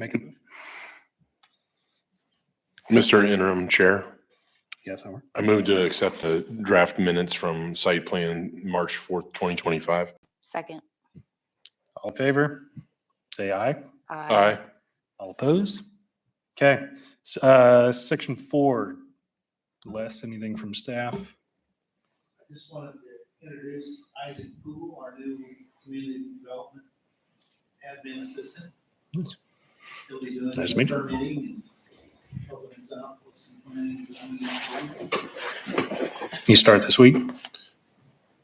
make it. Mr. Interim Chair, Yes, Howard. I move to accept the draft minutes from site plan March 4th, 2025. Second. All in favor? Say aye. Aye. All opposed? Okay. Section 4. Les, anything from staff? I just wanted to introduce Isaac Poole, our new community development admin assistant. He'll be doing Nice to meet you. permitting and helping us out with some planning. and zoning. You start this week?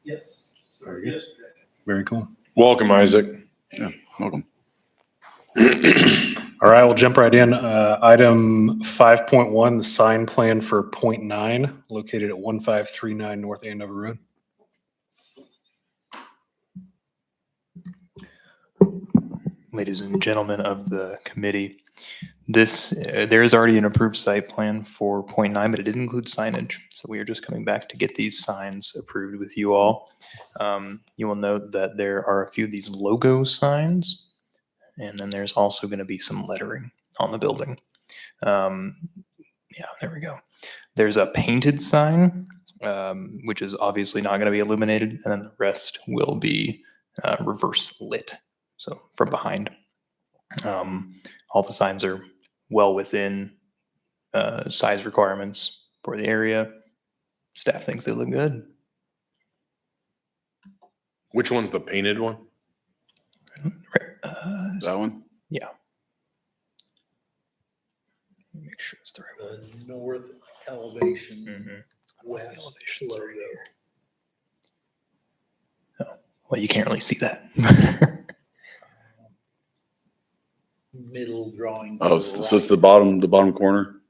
Yes. Very good. Yesterday. Very cool. Welcome, Isaac. Welcome. All right, we'll jump right in. Item 5.1, the sign plan for Point 9, located at 1539 North Andover Road. Ladies and gentlemen of the committee, there is already an approved site plan for Point 9, but it didn't include signage. So we are just coming back to get these signs approved with you all. You will note that there are a few of these logo signs, and then there's also going to be some lettering on the building. Yeah, there we go. There's a painted sign, which is obviously not going to be illuminated, and then the rest will be reverse lit. So from behind, all the signs are well within size requirements for the area. Staff thinks they look good. Which one's the painted one? That one? Make sure it's the right one. The north elevation, Mhm. west Elevations are logo. here. Oh, well, you can't really see that. Middle drawing. to Oh, the so it's right the bottom corner?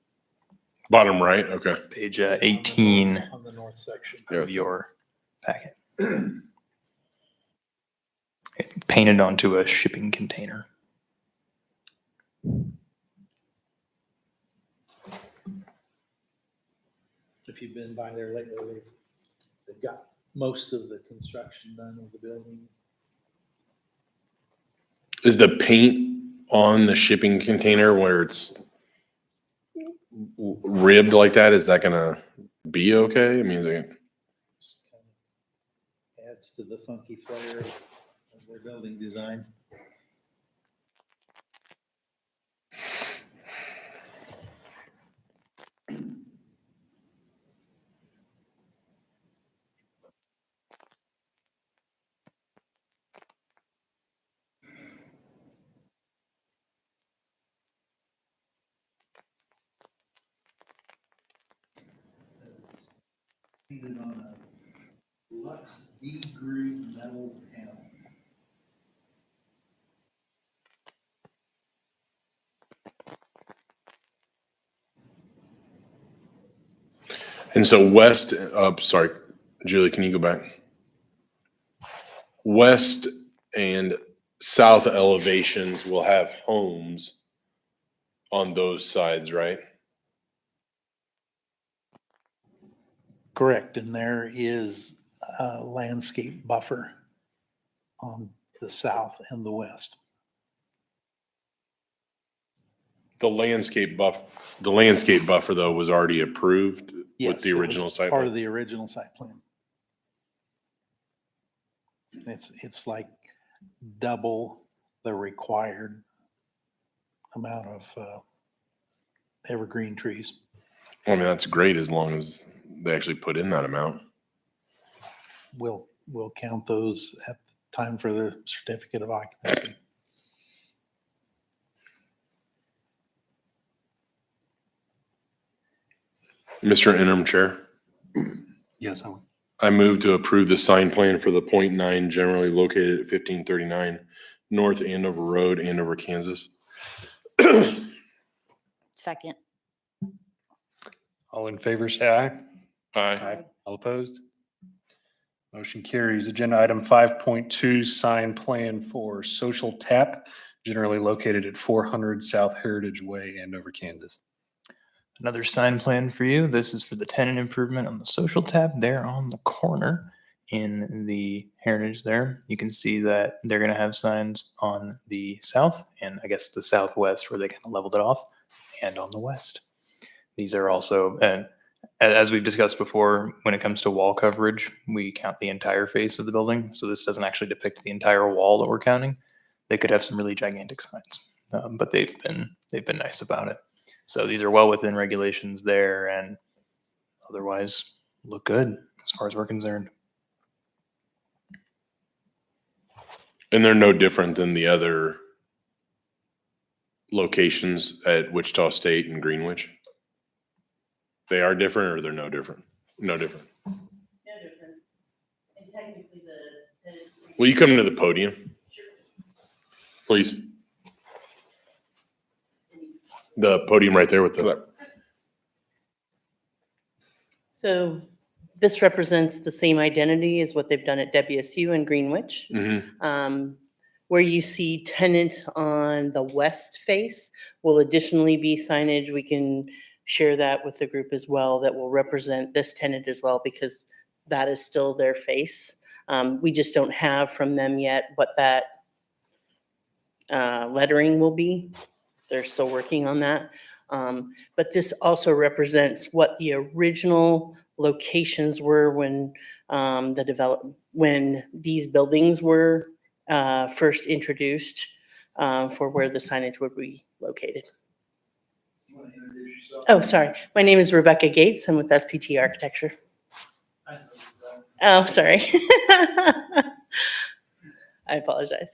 Bottom right, okay. Page 18 On the north section. of your packet. Painted onto a shipping container. If you've been by there lately, they've got most of the construction done of the building. Is the paint on the shipping container where it's ribbed like that, is that gonna be okay? I mean, is it, Just kind of adds to the funky flair of their building design. It's painted on a Lux V-groove metal panel. and so west, sorry, Julie, can you go back? West and south elevations will have homes on those sides, right? Correct, and there is a landscape buffer on the south and the west. The landscape buffer though was already approved with Yes, the it was original site part plan? of the original site plan. It's like double the required amount of evergreen trees. I mean, that's great as long as they actually put in that amount. We'll count those at the time for the certificate of occupancy. Mr. Interim Chair, Yes, Howard. I move to approve the sign plan for the Point 9 generally located at 1539 North Andover Road, Andover, Kansas. Second. All in favor, say aye. Aye. All opposed? Motion carries. Agenda item 5.2, sign plan for Social Tap, generally located at 400 South Heritage Way, Andover, Kansas. Another sign plan for you. This is for the tenant improvement on the social tab there on the corner in the heritage there. You can see that they're going to have signs on the south and I guess the southwest where they kind of leveled it off, and on the west. These are also, and as we've discussed before, when it comes to wall coverage, we count the entire face of the building. So this doesn't actually depict the entire wall that we're counting. They could have some really gigantic signs, but they've been nice about it. So these are well within regulations there, and otherwise look good as far as we're concerned. And they're no different than the other locations at Wichita State and Greenwich? They are different, or they're no different? No different. No different. And technically the. Will you come to the podium, please? The podium right there with the, So this represents the same identity as what they've done at WSU and Greenwich. Mhm. Where you see tenant on the west face will additionally be signage. We can share that with the group as well, that will represent this tenant as well, because that is still their face. We just don't have from them yet what that lettering will be. They're still working on that. But this also represents what the original locations were when when these buildings were first introduced for where the signage would be located. You want to introduce yourself? Oh, sorry. My name is Rebecca Gates. I'm with SPT Architecture. I know you, Oh, sorry. I apologize.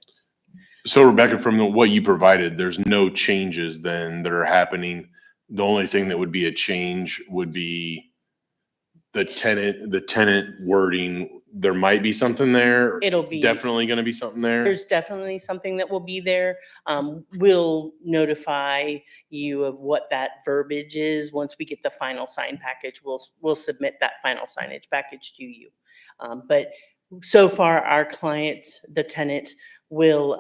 so Rebecca, from what you provided, there's no changes then that are happening. The only thing that would be a change would be the tenant wording. There might be something there. It'll be. Definitely going to be something there. There's definitely something that will be there. We'll notify you of what that verbiage is. Once we get the final sign package, we'll submit that final signage package to you. But so far, our client, the tenant, will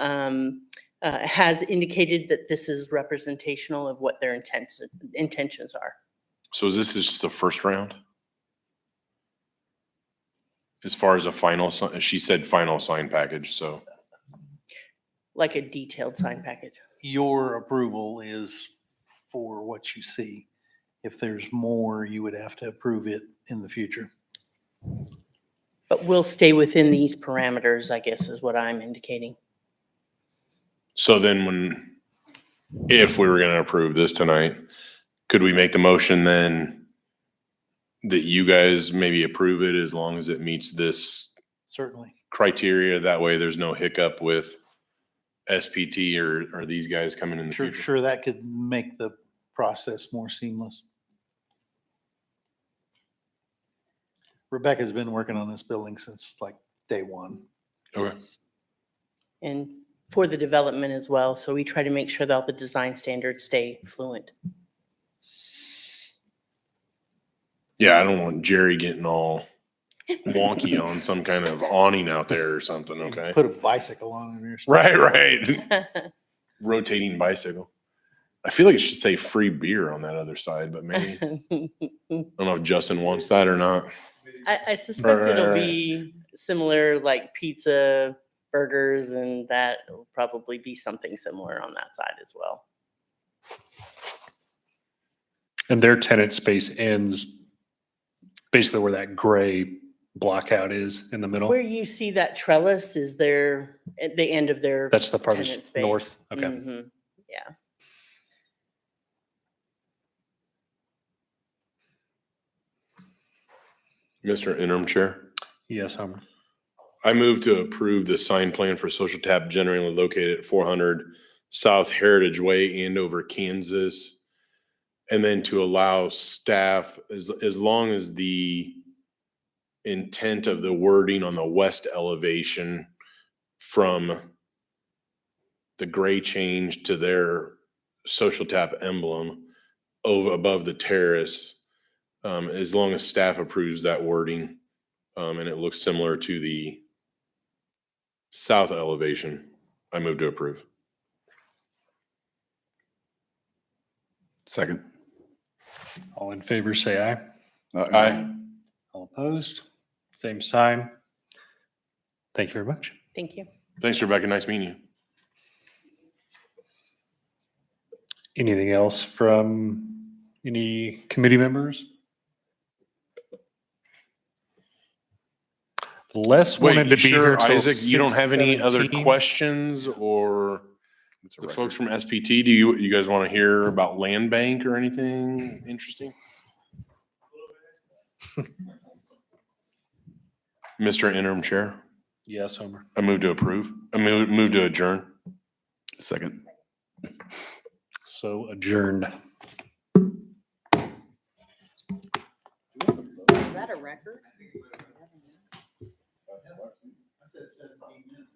has indicated that this is representational of what their intentions are. So is this just the first round? As far as a final, she said final sign package, so. Like a detailed sign package. your approval is for what you see. If there's more, you would have to approve it in the future. But we'll stay within these parameters, I guess, is what I'm indicating. So then if we were gonna approve this tonight, could we make the motion then that you guys maybe approve it as long as it meets this Certainly. criteria? That way there's no hiccup with SPT or these guys coming in the Sure, future. sure, that could make the process more seamless. Rebecca's been working on this building since like day one. Okay. And for the development as well, so we try to make sure that all the design standards stay fluent. Yeah, I don't want Jerry getting all wonky on some kind of awning out there or something, okay? Put a bicycle on it or something. Right, right. Rotating bicycle. I feel like it should say free beer on that other side, but maybe, I don't know if Justin wants that or not. I suspect it'll Right. be similar, like pizza, burgers, and that will probably be something similar on that side as well. And their tenant space ends basically where that gray blockout is in the middle. Where you see that trellis is their, at the end of their. That's the tenant farthest space. north. Okay. Mhm. Yeah. Mr. Interim Chair, Yes, Homer. I move to approve the sign plan for Social Tap generally located at 400 South Heritage Way, Andover, Kansas. And then to allow staff, as long as the intent of the wording on the west elevation from the gray change to their Social Tap emblem over above the terrace, as long as staff approves that wording, and it looks similar to the south elevation, I move to approve. Second. All in favor, say aye. Aye. All opposed, same sign. Thank you very much. Thank you. Thanks, Rebecca. Nice meeting you. Anything else from any committee members? Les Wait, wanted you to be here sure, till Isaac, you don't have any other 6:17. questions or the folks from SPT, do you guys want to hear about land bank or anything interesting? Mr. Interim Chair, Yes, Homer. I move to approve. I move to adjourn. Second. So adjourned. Is that a record? I said 17 minutes.